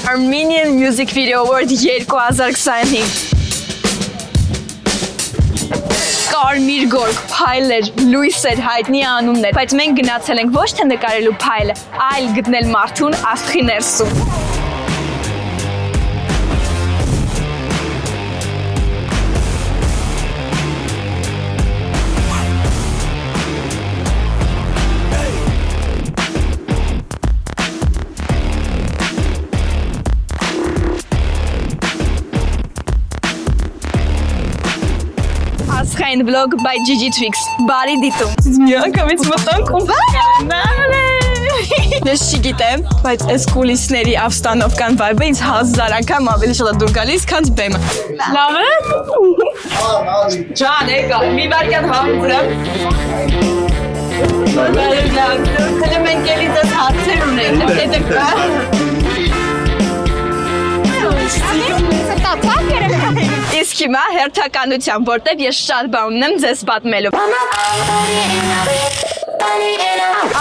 Armenian Music Video Award 2025 Կարմիր գորգ, փայլեր, լույսեր, հայտնի անուններ, բայց մենք գնացել ենք ոչ թե նկարելու փայլը, այլ գտնել մարդուն աստղի ներսում։ Աստղային vlog by Gigi Twix, բարի դիտում։ Միանգամից մտանք ու Ես չգիտեմ, բայց այս կուլիսների ավստանովկան վայբը ինձ 1000 անգամ ավելի շատ է դուր գալիս, քան բեմը։ Լավ է։ Ջան, եկա, մի վարքան համբուրեմ։ Դե մենք էլի դες հարցեր ունենք, հետը կա։ Իսկ հիմա հերթականության, որտև ես շատ բան ունեմ ձեզ պատմելու։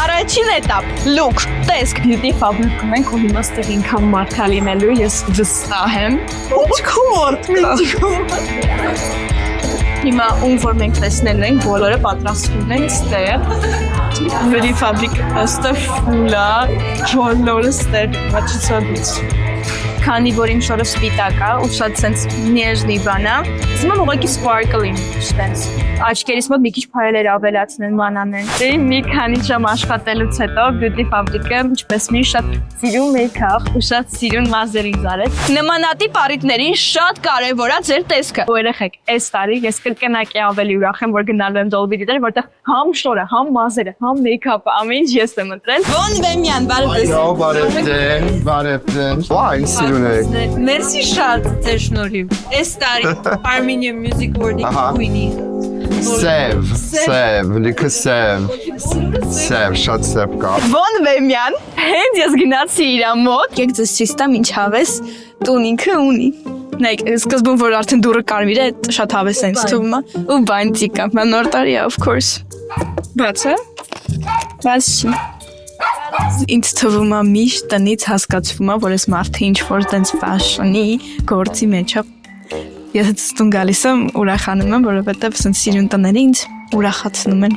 Առաջին էտապ, look, տեսք, beauty fabric-ում ենք ու հիմա ստեղ ինքան մարդա լինելու, ես վստահ եմ։ Ինչ քորդ, Հիմա ում որ մենք տեսնելու ենք, բոլորը պատրաստվում են ստեղ։ Beauty fabric-ը ստեղ ֆուլա, բոլորը ստեղ մաչիցադից։ Քանի որ իմ շորը սպիտակ է ու շատ սենց նեժնի բան է, ասում եմ ուղղակի sparkle-ին շտենց։ Աչքերիս մոտ մի քիչ փայլեր ավելացնեն մանանեն։ Դե մի քանի ժամ աշխատելուց հետո Beauty Fabric-ը ինչպես մի շատ սիրուն մեյքափ ու շատ սիրուն մազեր ինձ արեց։ Նմանատիպ առիթներին շատ կարևոր է ձեր տեսքը։ Ու երեխեք, այս տարի ես կրկնակի ավելի ուրախ եմ, որ գնալու եմ Dolby Theater, որտեղ համ շորը, համ մազերը, համ մեյքափը, ամեն ինչ ես եմ ընտրել։ Ո՞ն Վեմյան, բարև ձեզ։ Մերսի շատ ձեր շնորհիվ։ Այս տարի Armenian Music Award-ի գույնի։ Սև, լիքը սև, շատ սև կա։ Ո՞ն Վեմյան, հենց ես գնացի իրա մոտ։ Եկեք ձեզ ցույց տամ ինչ հավես տուն ինքը ունի։ Նայեք, սկզբում որ արդեն դուրը կարմիր է, շատ հավես է ինձ թվում է։ Ու բանտիկ է, նոր տարի է, of course։ Բաց է։ Բաց չի։ Ինձ թվում է միշտ տնից հասկացվում է, որ ես մարդը ինչ-որ տենց ֆաշոնի գործի մեջ է։ Ես հետս տուն գալիս եմ, ուրախանում եմ, որովհետև սենց սիրուն տները ինձ ուրախացնում են։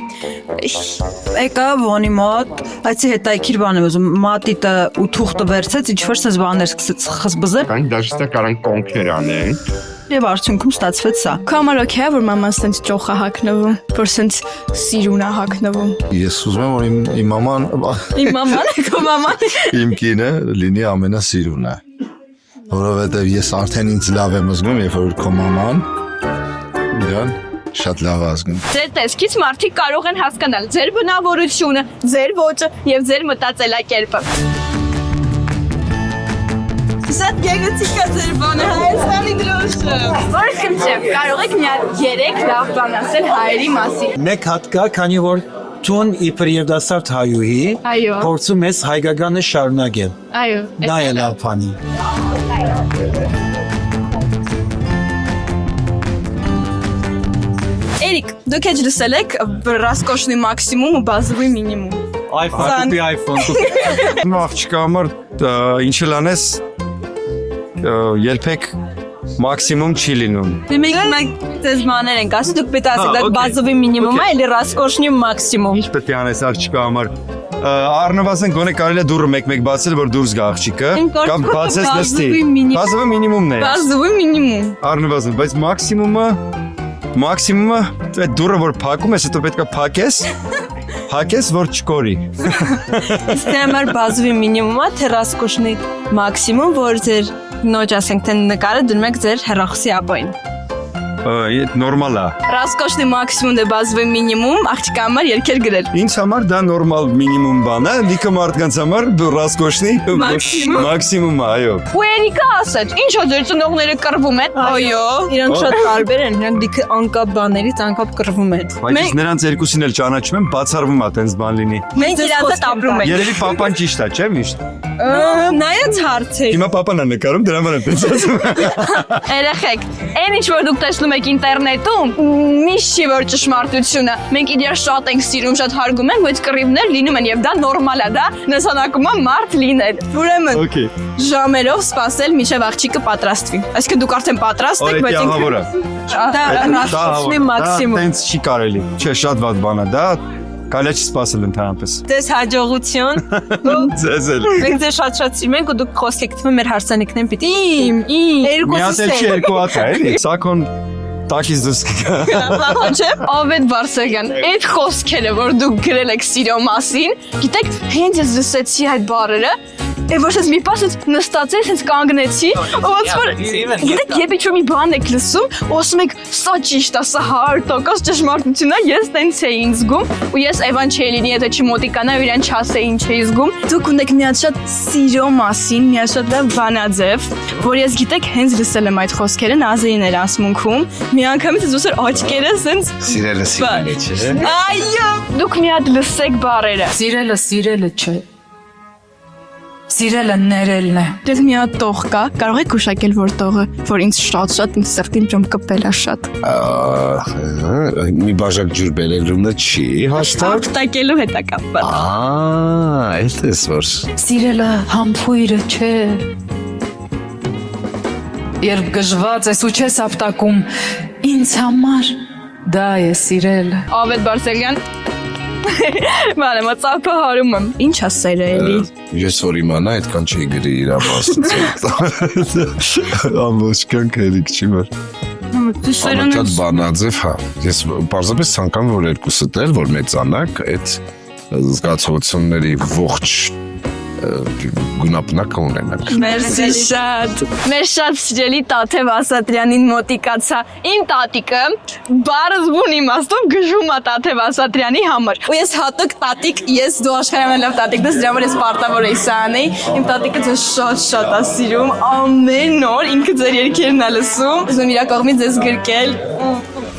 Եկա Վոնի մոտ, այցի հետայքիր բան եմ ուզում, մատիտը ու թուղթը վերցեց, ինչ-որ սենց բաներ սկսեց խզբզել։ Կանք դաշտը կարան կոնքեր անենք։ Եվ արդյունքում ստացվեց սա։ Քո համար օքեյ է, որ մաման սենց ճոխ է հագնվում, որ սենց սիրուն է հագնվում։ Ես ուզում եմ, որ իմ մաման, Իմ մաման է, քո մաման։ իմ կինը լինի ամենասիրունը, որովհետև ես արդեն ինձ լավ եմ զգում, երբ որ քո մաման իրան շատ լավ է զգում։ Ձեր տեսքից մարդիկ կարող են հասկանալ ձեր բնավորությունը, ձեր ոճը եւ ձեր մտածելակերպը։ Շատ գեղեցիկ է ձեր բանը, Հայաստանի դրոշը։ Որ խնդրեմ, կարող եք մի հատ 3 լավ բան ասել հայերի մասին։ Մեկ հատ կա, քանի որ Տուն իբր երդասարդ հայուհի Այո։ փորձում ես հայկականը շարունակել։ Այո։ Դա է լավ բանի։ Էրիկ, դուք եք լսել եք ռասկոշնի մաքսիմում ու բազովի մինիմում։ iPhone։ Իմ աղջիկա համար ինչ էլ անես, երբեք մաքսիմում չի լինում։ Մենք ձեզ մաներ ենք ասում, դուք պետք է ասեք, դա բազովի մինիմում է, էլի ռասկոշնի մաքսիմում։ Ինչ պետք է անես աղջիկա համար։ Առնվազն գոնե կարելի է դուռը մեկ-մեկ բացել, որ դուրս գա աղջիկը, կամ բացես նստի։ Բազովի մինիմումն է։ Բազովի մինիմում։ Առնվազն, բայց մաքսիմումը այդ դուռը որ փակում ես, հետո պետք է փակես, որ չկորի։ Իսկ դրա համար բազովի մինիմումը, թե ռասկոշնի մաքսիմում, որ ձեր նոճ ասենք, թե նկարը դնում եք ձեր հեռախոսի ապոյին։ Նորմալ է։ Ռասկոշնի մաքսիմում դե բազովի մինիմում, աղջիկա համար երկեր գրել։ Ինձ համար դա նորմալ մինիմում բան է, լիքը մարդկանց համար ռասկոշնի մաքսիմում է, այո։ Ու Էրիկը ասեց, ինչո՞ ձեր ծնողները կռվում են։ Այո։ Իրանք շատ տարբեր են, իրանք լիքը անկապ բաներից անկապ կռվում են։ Բայց նրանց երկուսին էլ ճանաչում եմ, բացառվում է տենց բան լինի։ Մենք իրանց հետ ապրում ենք։ Երևի papan ճիշտ է, չէ՞ միշտ։ Նայած հարցեր։ Հիմա papan-ը նկարում, դրա համար եմ տենց ասում։ Երեխեք, այն ինչ որ դուք տեսնում տեսնում եք ինտերնետում, միշտ չի որ ճշմարտությունը։ Մենք իրար շատ ենք սիրում, շատ հարգում ենք, բայց կռիվներ լինում են եւ դա նորմալ է, դա նշանակում է մարդ լինել։ Ուրեմն Okay. ժամերով սպասել մինչև աղջիկը պատրաստվի։ Այսինքն դուք արդեն պատրաստ եք, բայց Ահավորը։ դա Մաքսիմում մաքսիմում։ Տենց չի կարելի։ Չէ, շատ վատ բան է դա։ Կարելի չի սպասել ընդհանրապես։ Դες հաջողություն։ Ձեզ էլ։ Մենք ձեզ շատ սիրում ենք ու դուք խոսք եք թվում մեր հարսանիքներն պիտի իմ Մի հատ էլ չի երկու հատ է, էլի։ Սակոն տակից դուրս կգա։ Չէ, Ավետ Բարսեղյան, այդ խոսքերը, որ դուք գրել եք սիրո մասին, գիտեք, հենց ես լսեցի այդ բառերը, եւ ոչ ես մի պասից նստացի, հենց կանգնեցի, ու ոնց որ գիտեք, երբ ինչ-որ մի բան եք լսում, ու ասում եք, սա ճիշտ է, սա 100% ճշմարտություն է, ես տենց էի զգում, ու ես Էվան չէի լինի, եթե չմոտիկանա ու իրան չասեի ինչ էի զգում։ Դուք ունեք մի հատ շատ սիրո մասին, մի հատ շատ լավ բանաձև, որ ես գիտեք, հենց լսել եմ այդ խոսքերը Նազեին էր ասմունքում, մի անգամից ես ուսեր աչքերը սենց Սիրելը սիրելը չէ։ Այո, դուք մի հատ լսեք բառերը։ Սիրելը չէ։ Սիրելը ներելն է։ Դες մի հատ տող կա, կարող եք ուշակել որ տողը, որ ինձ շատ ինձ սրտին ջոմ կպել է շատ։ Մի բաժակ ջուր բերելունը չի հաստատ։ Տակելու հետ է կապված։ Այդ էս որ։ Սիրելը համբույրը չէ։ Երբ գժված ես ու չես ապտակում, ինձ համար դա է սիրելը։ Ավետ Բարսեղյան։ Մանեմ, ծափը հարում եմ։ Ինչ ասել է էլի։ Ես որ իմանա այդքան չի գրի իր ամասը։ Ամբողջ կյանքը երիկ չի որ։ Ամենքան բանաձև, հա։ Ես պարզապես ցանկանում որ երկուսդ էլ որ մեծանաք այդ զգացողությունների ողջ գունապնակը ունենանք։ Մերսի շատ։ Մեր շատ սիրելի Տաթև Ասատրյանին մոտիկացա։ Իմ տատիկը բարձ իմաստով գժում է Տաթև Ասատրյանի համար։ Ու ես հատուկ տատիկ, ես դու աշխարհի լավ տատիկն ես, դրա համար ես պարտավոր էի սա անեի։ Իմ տատիկը ձեզ շատ է սիրում, ամեն օր ինքը ձեր երգերն է լսում։ Ուզում եմ իր կողմից ձեզ գրկել։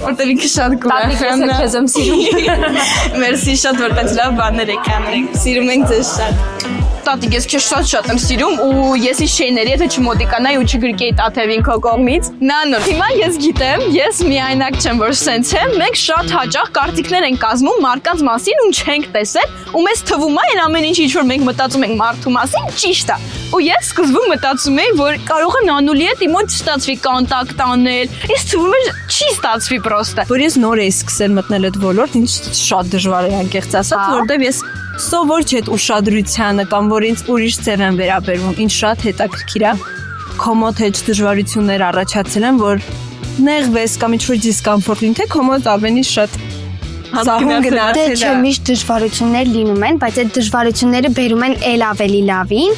Որտեղ ինքը շատ կուրախանա։ Տատիկ ես քեզ եմ սիրում։ Մերսի շատ որ տենց լավ բաներ եք անում։ Սիրում ենք ձեզ շատ։ Տատիկ ես քեզ շատ եմ սիրում ու ես ինչ շեյների եթե չմոտիկանայի ու չգրկեի Տաթևին քո կողմից։ Նանո, հիմա ես գիտեմ, ես միայնակ չեմ որ սենց եմ, մենք շատ հաճախ կարծիքներ ենք կազմում մարդկանց մասին ու չենք տեսել ու մեզ թվում է այն ամեն ինչ որ մենք մտածում ենք մարդու մասին ճիշտ է։ Ու ես սկզբում մտածում եի, որ կարող է Նանուլի հետ իմ մոտ չստացվի կոնտակտ անել։ Ես թվում է չի ստացվի պրոստը։ Որ ես նոր էի սկսել մտնել այդ ոլորտ, ինձ շատ դժվար է անկեղծ ասած, որովհետև ես սովոր չէ այդ ուշադրությանը կամ որ ինձ ուրիշ ձև են վերաբերվում, ինձ շատ հետաքրքիր է։ Քո մոտ հետ դժվարություններ առաջացել են, որ նեղվես կամ ինչ-որ դիսկոմֆորտ լինի, թե քո մոտ ավելի շատ Հատկին Դե չէ միշտ դժվարություններ լինում են, բայց այդ դժվարությունները բերում են ել ավելի լավին։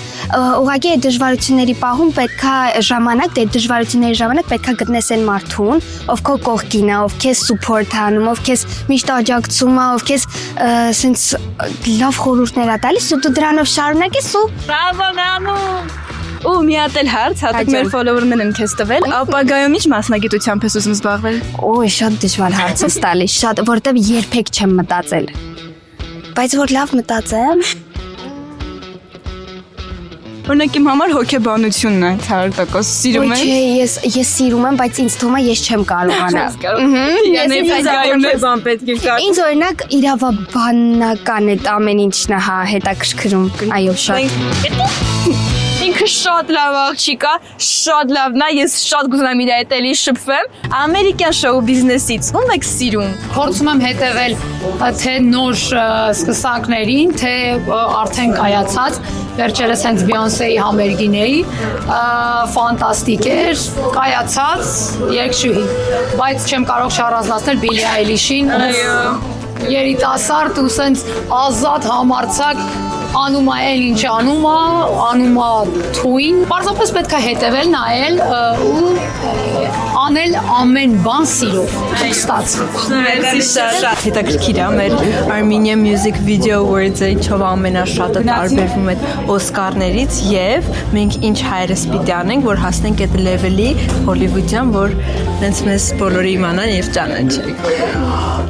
Ուղղակի այդ դժվարությունների պահում պետքա ժամանակ, դե դժվարությունների ժամանակ պետքա գտնես այն մարդուն, ով քո կողքին է, ով քեզ սուփորթ անում, ով քեզ միշտ աջակցում է, ով քեզ սենց լավ խորհուրդներ է տալիս, ու դու դրանով շարունակես ու Բրավո Նանու։ Ու մի հատ էլ հարց, հատուկ մեր ֆոլովերներն են քեզ տվել, ապագայում ինչ մասնագիտությամբ ես ուզում զբաղվել։ Օй, շատ դժվար հարց է տալիս, շատ, որտեվ երբեք չեմ մտածել։ Բայց որ լավ մտածեմ։ Օրինակ իմ համար հոգեբանությունն է 100% սիրում եմ։ Չէ, ես սիրում եմ, բայց ինձ թվում է ես չեմ կարողանա։ բան պետք է կար։ Ինձ օրինակ իրավաբանական այդ ամեն ինչն է, հա, հետաքրքրում։ Այո, շատ։ Ինքը շատ լավ աղջիկ է, շատ լավն է, ես շատ կուզում եմ իր հետ էլի շփվեմ։ Ամերիկյան շոու բիզնեսից ում եք սիրում։ Փորձում եմ հետևել թե նոր սկսանքներին, թե արդեն կայացած։ Վերջերս հենց Բիոնսեի համերգինեի, ֆանտաստիկ էր, կայացած երգչուհի, բայց չեմ կարող չառանձնացնել Բիլի Այլիշին, երիտասարդ ու սենց ազատ համարձակ անում է էլ ինչ անում է թույն, պարզապես պետք է հետևել, նայել ու անել ամեն բան սիրով, ստացվի։ Շատ հետաքրքիր է մեր Armenian Music Video Awards-ը ինչով ամենաշատը տարբերվում է Օսկարներից եւ մենք ինչ հայրս պիտի անենք, որ հասնենք այդ level-ի հոլիվուդյան, որ հենց մեզ բոլորը իմանան եւ ճանաչեն։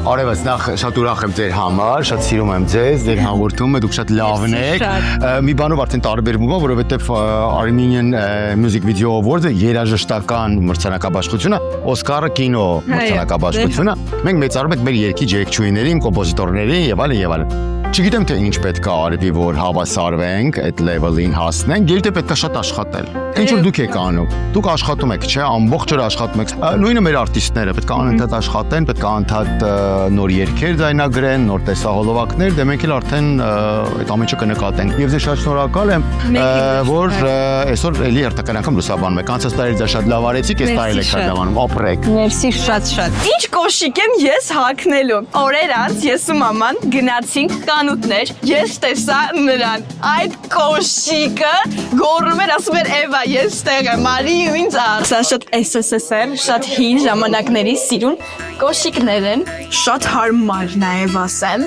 Արևս նախ շատ ուրախ եմ ձեր համար, շատ սիրում եմ ձեզ, ձեր հաղորդումը, դուք շատ լավն անեք։ Մի բանով արդեն տարբերվում է, որովհետև Armenian Music Video Award-ը երաժշտական մրցանակաբաշխությունը, Օսկարը կինո մրցանակաբաշխությունը։ Մենք մեծարում ենք մեր երգիչ երգչուհիներին, կոմպոզիտորներին եւ այլն։ Չգիտեմ թե ինչ պետք է արվի, որ հավասարվենք, այդ level-ին հասնենք, երբ պետք է շատ աշխատել։ Ինչ որ դուք եք անում։ Դուք աշխատում եք, չէ՞, ամբողջ օրը աշխատում եք։ Նույնը մեր արտիստները պետք է անընդհատ աշխատեն, պետք է անընդհատ նոր երգեր ձայնագրեն, նոր տեսահոլովակներ, դե մենք էլ արդեն այդ ամենը կնկատենք։ Եվ ձեզ շատ շնորհակալ եմ, որ այսօր էլի հերթական անգամ լուսաբանում եք։ Անցած տարի ձեզ շատ լավ արեցիք, այս տարի եք շատ լավ անում, ապրեք։ Մերսի շատ։ Ինչ կոշիկ եմ ես հագնելու։ Օրեր անց ես ու մաման գնացինք կանուտներ։ Ես տեսա նրան։ Այդ կոշիկը գոռում էր, ասում էր Էվա, ես տեղ եմ, արի ու ինձ ար։ Սա շատ SSSR, շատ հին ժամանակների սիրուն կոշիկներ են, շատ հարմար նաև ասեմ։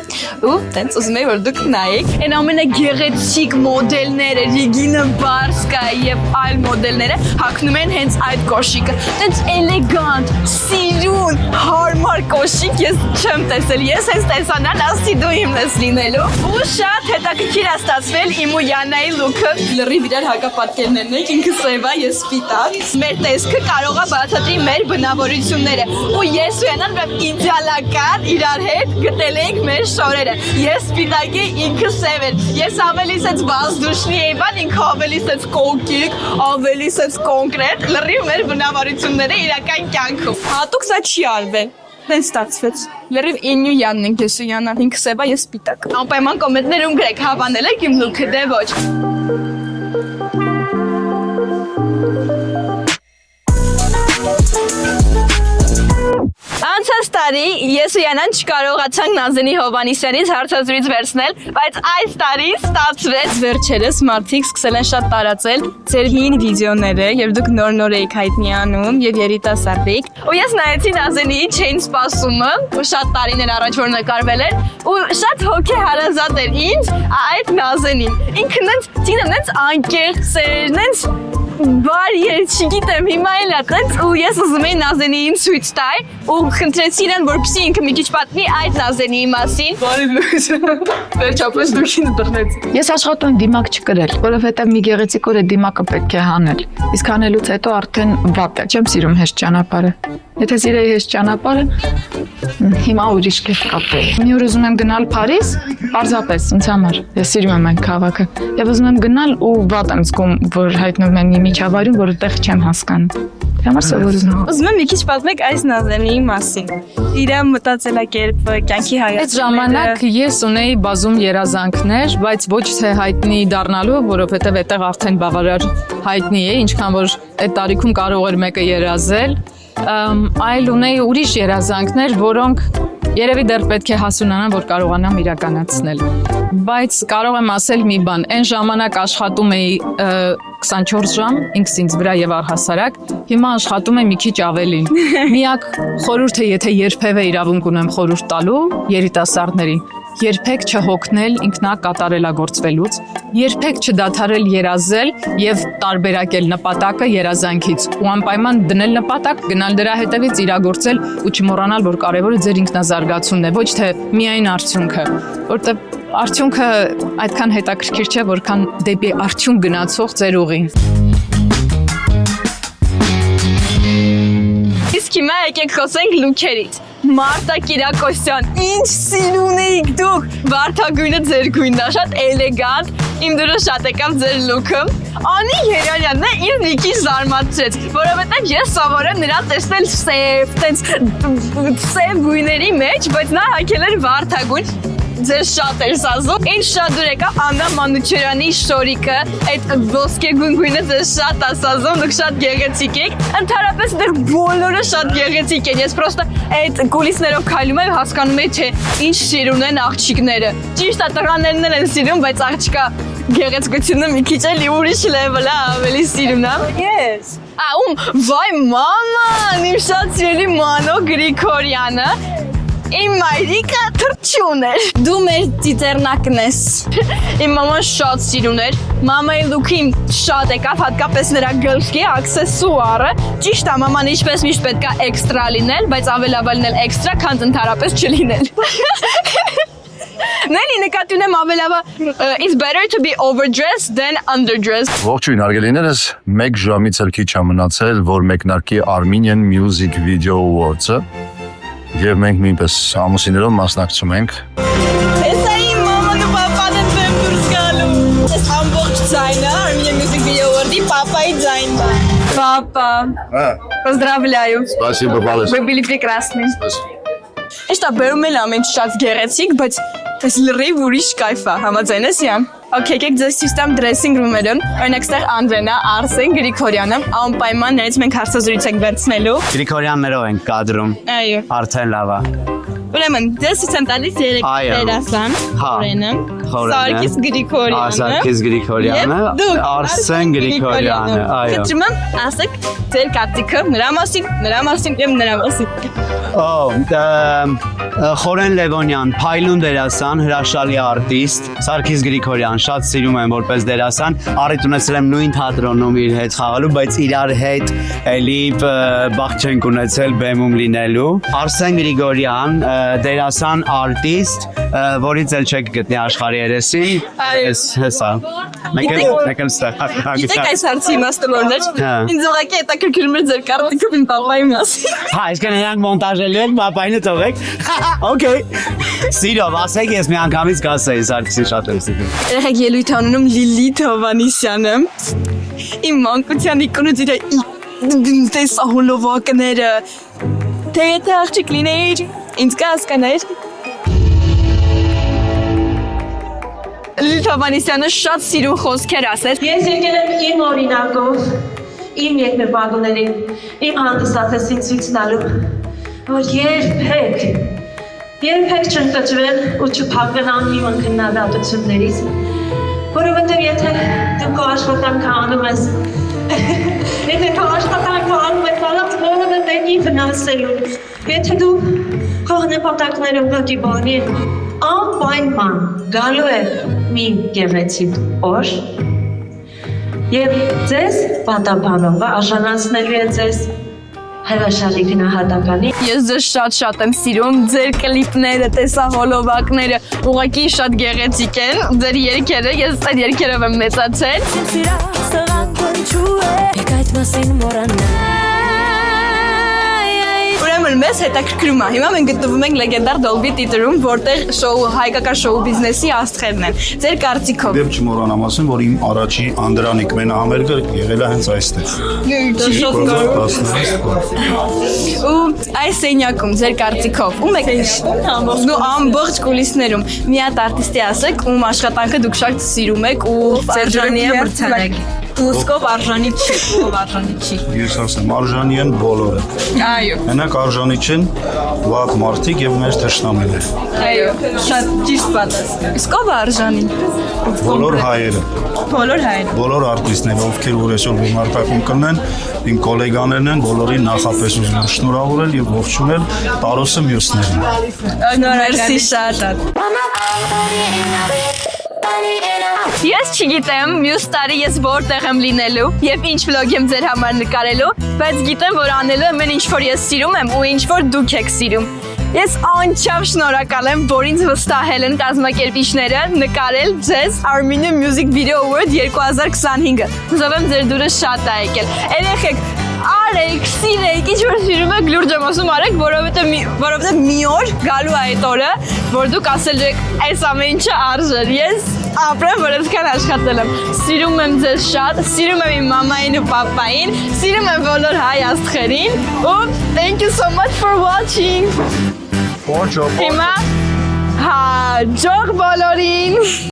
Ու տենց ուզում եմ որ դուք նայեք, այն ամենագեղեցիկ մոդելները, Ռիգինա Բարսկա եւ այլ մոդելները հագնում են հենց այդ կոշիկը։ Տենց էլեգանտ, սիրուն, հարմար կոշիկ ես չեմ տեսել։ Ես հենց տեսանան ասի դու իմն ես լինելու։ Ու շատ հետաքրքիր է ստացվել իմ ու Յանայի լուքը, լրիվ իրար հակապատկերներն են, ինքը սև է, ես սպիտակ։ Մեր տեսքը կարող է բացատրի մեր բնավորությունները։ Ու ես ու Յանան բեմ իդեալական իրար հետ գտել ենք մեր շորերը։ Ես սպիտակ էի, ինքը սև էր։ Ես ավելի սենց վազդուշնի էի, բան ինքը ավելի սենց կոկիկ, ավելի սենց կոնկրետ, լրիվ մեր բնավորությունները իրական կյանքում։ Հատուկ սա չի արվել։ Դեն ստացվեց։ Լրիվ ինյու Յանն ենք, ես ու Յանան, ինքը սև է, ես սպիտակ։ Անպայման կոմենտներում գրեք, հավանել եք իմ լուքը, դե ոչ։ Անցած տարի ես ու Յանան չկարողացանք Նազենի Հովանիսյանից հարցազրույց վերցնել, բայց այս տարի ստացվեց։ Վերջերս մարդիկ սկսել են շատ տարածել ձեր հին վիդեոները, եւ դուք նոր եք հայտնի անում եւ երիտասարդիկ։ Ու ես նայեցի Նազենիի Chain սպասումը, ու շատ տարիներ առաջ որ նկարվել էր, ու շատ հոգեհարազատ էր ինձ այդ Նազենին։ Ինքն ինձ տինը ինձ անկեղծ էր, ինձ բարի էր, չգիտեմ, հիմա էլ է տենց ու ես ուզում էի Նազենիին ցույց տալ ու խնդրեցի իրեն որպեսզի ինքը մի քիչ պատմի այդ Նազենիի մասին։ Բարի լույս։ Վերջապես դուք ինձ բռնեցիք։ Ես աշխատում եմ դիմակ չկրել, որովհետև մի գեղեցիկ օր է դիմակը պետք է հանել։ Իսկ հանելուց հետո արդեն վատ է։ Չեմ սիրում հեշտ ճանապարհը։ Եթե սիրեի հեշտ ճանապարհը, հիմա ուրիշ կերպ կապել։ Մի օր ուզում եմ գնալ Փարիզ, պարզապես ինձ համար։ Ես սիրում եմ այն քաղաքը։ Եվ ուզում եմ գնալ ու վատ եմ զգում, որ հայտնվում եմ մի միջավայրում, որտեղ չեմ հասկանում։ Համար սովորում եմ։ Ուզում եմ մի քիչ պատմեք այս Նազենիի մասին։ Իր մտածելակերպը, կյանքի հայացքը։ Այդ ժամանակ ես ունեի բազում երազանքներ, բայց ոչ թե հայտնի դառնալու, որովհետև այդտեղ արդեն բավարար հայտնի է, ինչքան որ այդ տարիքում կարող էր մեկը երազել, այլ ունեի ուրիշ երազանքներ, որոնք երևի դեռ պետք է հասունանան, որ կարողանամ իրականացնել։ Բայց կարող եմ ասել մի բան, այն ժամանակ աշխատում էի 24 ժամ ինքս ինձ վրա եւ առհասարակ, հիմա աշխատում եմ մի քիչ ավելին։ Միակ խորհուրդը, եթե երբևէ իրավունք ունեմ խորհուրդ տալու երիտասարդներին, երբեք չհոգնել ինքնակատարելագործվելուց, երբեք չդադարել երազել եւ տարբերակել նպատակը երազանքից ու անպայման դնել նպատակ, գնալ դրա հետևից իրագործել ու չմոռանալ, որ կարևորը ձեր ինքնազարգացումն է, ոչ թե միայն արդյունքը, որտեղ արդյունքը այդքան հետաքրքիր չէ, որքան դեպի արդյունք գնացող ձեր ուղին։ Իսկ հիմա եկեք խոսենք լուքերից։ Մարտա Կիրակոսյան, ինչ սիրուն էիք դուք։ Վարդագույնը ձեր գույնն է, շատ էլեգանտ։ Իմ դուրը շատ եկավ ձեր լուքը։ Անի Երարյանն է ինձ մի քիչ զարմացրեց, որովհետև ես սովոր եմ նրան տեսնել սև, տենց սև գույների մեջ, բայց նա հագել էր վարդագույն։ Ձեզ շատ էր սազում։ Ինչ շատ դուր եկավ Աննա Մանուչարյանի շորիկը, այդ ոսկեգույն գույնը ձեզ շատ է սազում, դուք շատ գեղեցիկ եք։ Ընդհանրապես դեռ բոլորը շատ գեղեցիկ են։ Ես պրոստը այդ կուլիսներով քայլում եմ, հասկանում եմ, թե ինչ սիրուն են աղջիկները։ Ճիշտ է, տղաներն են սիրում, բայց աղջիկա գեղեցկությունը մի քիչ էլի ուրիշ level է, ավելի սիրուն է։ Yes։ Վայ մաման, իմ շատ սիրելի Մանո Գրիգորյանը։ Իմ մայրիկը թրջուն էր։ Դու մեր ծիծեռնակն ես։ Իմ մաման շատ սիրուն էր։ Մամայի լուքը իմ շատ եկավ, հատկապես նրա գլխի աքսեսուարը։ Ճիշտ է, մաման ինչպես միշտ պետք է էքստրա լինել, բայց ավելաբար լինել էքստրա, քան ընդհանրապես չլինել։ Նելի նկատի ունեմ ավելավա it's better to be overdressed than underdressed։ Ողջույն արգելիներս, 1 ժամից էլ քիչ է մնացել, որ մեկնարկի Armenian Music Video Awards-ը եւ մենք նույնպես ամուսիններով մասնակցում ենք։ Հեսա իմ մաման ու պապան են բեմ դուրս գալու։ Ես ամբողջ ձայնը Armenian Music Video Award-ի պապայի ձայնն է։ Папа, поздравляю, Спасибо, Балես։ вы были прекрасны։ Իշտա բերում էլ ամեն ինչ շատ գեղեցիկ, բայց այս լրիվ ուրիշ կայֆ է, համաձայն ես իամ։ Okay, եկեք ձեզ system dressing room-ը, օրինակ ստեղ Անդրենա, Արսեն, Գրիգորյանը, անպայման նրանց մենք հարցազրույց ենք վերցնելու։ Գրիգորյաններով ենք կադրում։ Այո։ Արդեն լավ է։ Ուրեմն, ձեզ ցույց եմ տալիս երեք դերասան, Խորենը, Սարգիս Գրիգորյանը, Սարգիս Գրիգորյանը, Արսեն Գրիգորյանը, այո։ Խնդրում եմ, ասեք ձեր կարծիքը նրա մասին եւ նրա մասին։ Խորեն Լևոնյան, Փայլուն դերասան, հրաշալի արտիստ, Սարգիս Գրիգորյան, շատ սիրում եմ որպես դերասան, առիթ ունեցել եմ նույն թատրոնում իր հետ խաղալու, բայց իրար հետ էլի բախտ չենք ունեցել բեմում լինելու։ Արսեն Գրիգորյան, դերասան, արտիստ, որից էլ չեք գտնի աշխարհի երեսին, հեսա։ Մեկ էլ ստեղ։ Գիտեք այս հարցի իմաստավորներ։ Ինձ ուղղակի հետաքրքրում էր ձեր կարծիքը իմ պապայի մասին։ Հա, այսքան նրանք մոնտաժելու են, պապային թողեք։ Okay։ Սիրով, ասեք ես մի անգամից կասեի, Սարգիսին շատ եմ սիրում։ Երեք ելույթ անունում Լիլիթ Հովանիսյանը։ Իմ մանկության իկոնոց իր տեսահոլովակները։ Թե եթե աղջիկ լինեիր, ինձ կհասկանայիր։ Լիլիթ Հովանիսյանը շատ սիրուն խոսքեր ասեց։ Ես եկել եմ իմ օրինակով, իմ եկնებադուներին, իմ հանդիսատեսին ցույց տալու, որ երբեք չընկճվել ու չփակվել անհիմն քննադատություններից, որովհետև եթե դու քո աշխատանքը անում ես, առանց որևէ մեկի վնասելու, եթե դու քո նպատակներով գոտի բանի, անպայման գալու է մի գեղեցիկ օր եւ ձեզ պատաբանողը արժանացնելու է ձեզ հրաշալի գնահատականի։ Ես ձեզ շատ եմ սիրում, ձեր կլիպները, տեսահոլովակները ուղղակի շատ գեղեցիկ են, ձեր երգերը, ես այդ երգերով եմ մեծացել։ Ուրեմն մեզ հետաքրքրում է, հիմա մենք գտնվում ենք լեգենդար Dolby Theater-ում, որտեղ հայկական շոու բիզնեսի աստղերն են։ Ձեր կարծիքով։ Դեռ չմոռանամ ասեմ, որ իմ առաջի Անդրանիկ մենահամերգը եղել է հենց այստեղ։ Ու այս սենյակում ձեր կարծիքով ում եք նո ամբողջ կուլիսներում մի հատ արտիստի ասեք, ում աշխատանքը դուք շատ սիրում եք ու Սերջանի է մրցանակ։ Ուսկով արժանի չի, ով արժանի չի։ Ես ասեմ, արժանի են բոլորը։ Այո։ Մենակ արժանի չեն վատ մարդիկ եւ մեր թշնամիներ։ Այո, շատ ճիշտ պատասխան։ Իսկ ով արժանի։ Բոլոր հայերը։ Բոլոր հայերը։ Բոլոր արտիստները, ովքեր որ այսօր գումարտակում կնեն, իմ գոլեգաներն են, բոլորին նախապես ուզում եմ շնորհավորել եւ ողջունել Տարոսը մյուսներին։ Մերսի շատ։ Ես չգիտեմ մյուս տարի ես որտեղ եմ լինելու եւ ինչ վլոգ եմ ձեր համար նկարելու, բայց գիտեմ, որ անելու եմ ինչ որ ես սիրում եմ ու ինչ որ դուք եք սիրում։ Ես անչափ շնորհակալ եմ, որ ինձ վստահել են կազմակերպիչները նկարել ձեզ Armenian Music Video Award 2025-ը։ Հուսով եմ ձեր դուրը շատ է եկել։ Երեխեք, արեք, սիրեք, ինչ որ սիրում եք լուրջ եմ ասում արեք, որովհետև մի օր գալու է այդ օրը, որ դուք ասել եք այս ամեն ինչը արժեր։ Ես ապրեմ, որ այսքան աշխատել եմ։ Սիրում եմ ձեզ շատ, սիրում եմ իմ մամային ու պապային, սիրում եմ բոլոր հայ աստղերին ու thank you so much for watching։ Հիմա հաջող բոլորին։